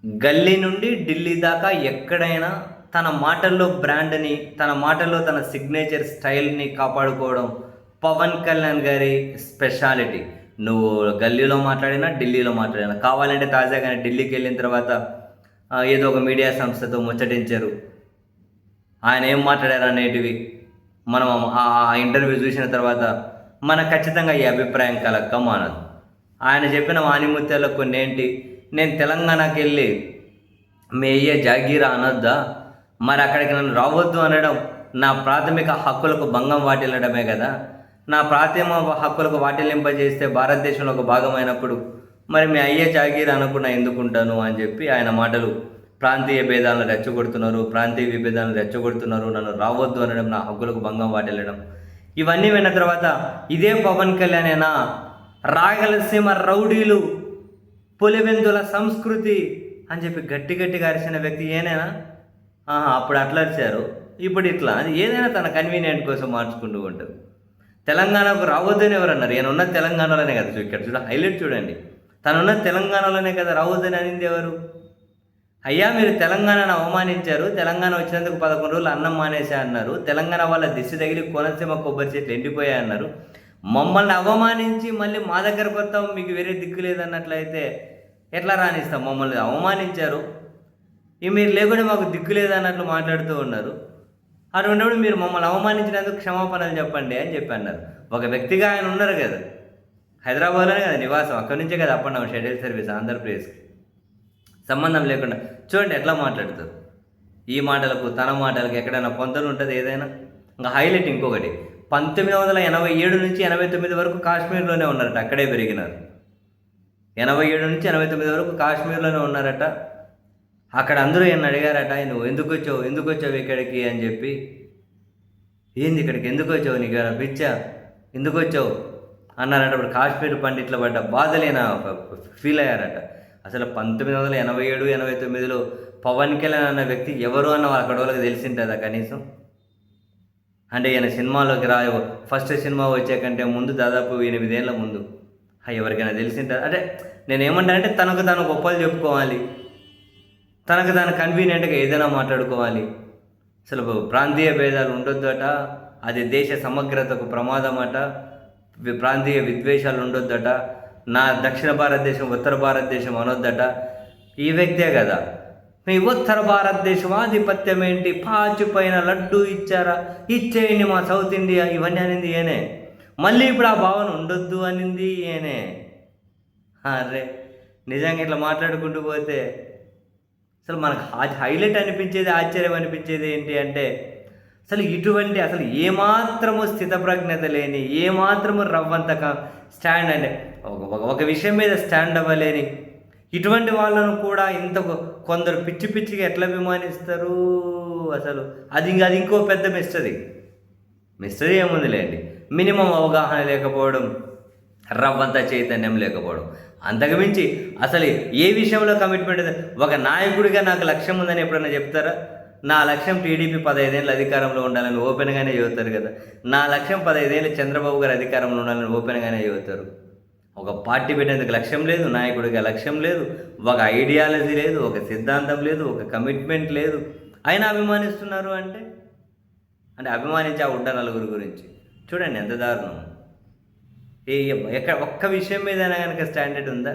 గల్లీ నుండి ఢిల్లీ దాకా ఎక్కడైనా తన మాటల్లో బ్రాండ్‌ని, తన మాటల్లో తన సిగ్నేచర్ స్టైల్‌ని కాపాడుకోవడం పవన్ కళ్యాణ్ గారి స్పెషాలిటీ. నువ్వు గల్లీలో మాట్లాడినా, ఢిల్లీలో మాట్లాడినా. కావాలంటే తాజాగానే ఢిల్లీకెళ్ళిన తర్వాత ఏదో ఒక మీడియా సంస్థతో ముచ్చటించారు. ఆయన ఏం మాట్లాడారనేటివి మనం ఆ ఇంటర్వ్యూ చూసిన తర్వాత మనకు ఖచ్చితంగా ఈ అభిప్రాయం కలక్క మానదు. ఆయన చెప్పిన ఆణిముత్యాల్లో కొన్నేంటి, నేను తెలంగాణకెళ్ళి మీ అయ్యే జాగీరా అనొద్దా? మరి అక్కడికి నన్ను రావద్దు అనడం నా ప్రాథమిక హక్కులకు భంగం వాటిల్లడమే కదా! నా ప్రాథమిక హక్కులకు వాటిల్లింపజేస్తే భారతదేశంలో ఒక భాగమైనప్పుడు మరి మీ అయ్యే జాగీర్ అనకుండా ఎందుకుంటాను అని చెప్పి ఆయన మాటలు ప్రాంతీయ భేదాలను రెచ్చగొడుతున్నారు, ప్రాంతీయ విభేదాలను రెచ్చగొడుతున్నారు, నన్ను రావద్దు అనడం నా హక్కులకు భంగం వాటిల్లడం. ఇవన్నీ విన్న తర్వాత ఇదే పవన్ కళ్యాణేనా రాయలసీమ రౌడీలు పులివెందుల సంస్కృతి అని చెప్పి గట్టి గట్టిగా అరిచిన వ్యక్తి ఏనేనా? అప్పుడు అట్లా అరిచారు, ఇప్పుడు ఇట్లా. అది ఏదైనా తన కన్వీనియంట్ కోసం మార్చుకుంటూ ఉంటారు. తెలంగాణకు రావద్దని ఎవరన్నారు? ఈయన ఉన్న తెలంగాణలోనే కదా, ఇక్కడ చూడ హైలైట్ చూడండి, తనున్న తెలంగాణలోనే కదా రావద్దని అనింది ఎవరు? అయ్యా మీరు తెలంగాణను అవమానించారు, తెలంగాణ వచ్చినందుకు 11 రోజులు అన్నం మానేసా అన్నారు, తెలంగాణ వాళ్ళ దిశ తగిలి కోనసీమ కొబ్బరి చెట్లు ఎండిపోయా అన్నారు. మమ్మల్ని అవమానించి మళ్ళీ మా దగ్గరకు వస్తాం, మీకు వేరే దిక్కు లేదన్నట్లయితే ఎట్లా రాణిస్తాం? మమ్మల్ని అవమానించారు, మీరు లేకుండా మాకు దిక్కు లేదన్నట్లు మాట్లాడుతూ ఉన్నారు. అటువంటిప్పుడు మీరు మమ్మల్ని అవమానించినందుకు క్షమాపణలు చెప్పండి అని చెప్పి అన్నారు. ఒక వ్యక్తిగా ఆయన ఉన్నారు కదా, హైదరాబాద్లోనే కదా నివాసం, అక్కడి నుంచే కదా up and down schedule service ఆంధ్రప్రదేశ్కి. సంబంధం లేకుండా చూడండి ఎట్లా మాట్లాడతారు. ఈ మాటలకు తన మాటలకు ఎక్కడైనా పొంతన ఉంటుంది ఏదైనా? ఇంకా హైలైట్ ఇంకొకటి, 1987 నుంచి 89 వరకు కాశ్మీర్లోనే ఉన్నారట, అక్కడే పెరిగినారు. 87 నుంచి 89 వరకు కాశ్మీర్లోనే ఉన్నారట. అక్కడ అందరూ ఈయన అడిగారట, నువ్వు ఎందుకు వచ్చావు ఇక్కడికి అని చెప్పి. ఏంది ఇక్కడికి ఎందుకు వచ్చావు, నీకు పిచ్చా, ఎందుకు వచ్చావు అన్నారట. అప్పుడు కాశ్మీర్ పండిట్ల పడ్డ బాధలేనా ఫీల్ అయ్యారట. అసలు 1987, 89లో పవన్ కళ్యాణ్ అన్న వ్యక్తి ఎవరు అన్న అక్కడ వాళ్ళకి తెలిసింటుందా కనీసం? అంటే ఈయన సినిమాలోకి ఫస్ట్ సినిమా వచ్చే కంటే ముందు దాదాపు 8 ఏళ్ళ ముందు ఎవరికైనా తెలిసింటుంది. అంటే నేనేమంటానంటే తనకు తాను గొప్పలు చెప్పుకోవాలి, తనకు తాను కన్వీనియంట్గా ఏదైనా మాట్లాడుకోవాలి. అసలు ప్రాంతీయ భేదాలు ఉండొద్దట, అది దేశ సమగ్రతకు ప్రమాదం అట, ప్రాంతీయ విద్వేషాలు ఉండొద్దట, నా దక్షిణ భారతదేశం ఉత్తర భారతదేశం అనొద్దట. ఈ వ్యక్తే కదా మీ ఉత్తర భారతదేశం ఆధిపత్యం ఏంటి, పాచిపోయిన లడ్డు ఇచ్చారా, ఇచ్చేయండి మా సౌత్ ఇండియా, ఇవన్నీ అనింది ఏనే. మళ్ళీ ఇప్పుడు ఆ భావన ఉండొద్దు అనింది ఏనే. అరే నిజంగా ఇట్లా మాట్లాడుకుంటూ పోతే అసలు మనకు హైలైట్ అనిపించేది, ఆశ్చర్యం అనిపించేది ఏంటి అంటే, అసలు ఏమాత్రము స్థితప్రజ్ఞత లేని, ఏమాత్రము రవ్వంత స్టాండ్ అంటే ఒక విషయం మీద స్టాండ్ అవ్వలేని ఇటువంటి వాళ్ళను కూడా ఇంత కొందరు పిచ్చి పిచ్చిగా ఎట్లా అభిమానిస్తారు అసలు? అది ఇంకో పెద్ద మిస్టరీ ఏముందిలేండి. మినిమం అవగాహన లేకపోవడం, రవ్వంత చైతన్యం లేకపోవడం. అంతకుమించి అసలు ఏ విషయంలో కమిట్మెంట్? ఒక నాయకుడిగా నాకు లక్ష్యం ఉందని ఎప్పుడైనా చెప్తారా? నా లక్ష్యం టీడీపీ 15 ఏళ్ళు అధికారంలో ఉండాలని ఓపెన్గానే చెబుతారు కదా. నా లక్ష్యం 15 ఏళ్ళు చంద్రబాబు గారు అధికారంలో ఉండాలని ఓపెన్గానే చెబుతారు. ఒక పార్టీ పెట్టేందుకు లక్ష్యం లేదు, నాయకుడిగా లక్ష్యం లేదు, ఒక ఐడియాలజీ లేదు, ఒక సిద్ధాంతం లేదు, ఒక కమిట్మెంట్ లేదు, అయినా అభిమానిస్తున్నారు అంటే అభిమానించి ఆ ఉండ నలుగురు గురించి చూడండి ఎంత దారుణం. ఎక్కడ ఒక్క విషయం మీదైనా కనుక స్టాండర్డ్ ఉందా?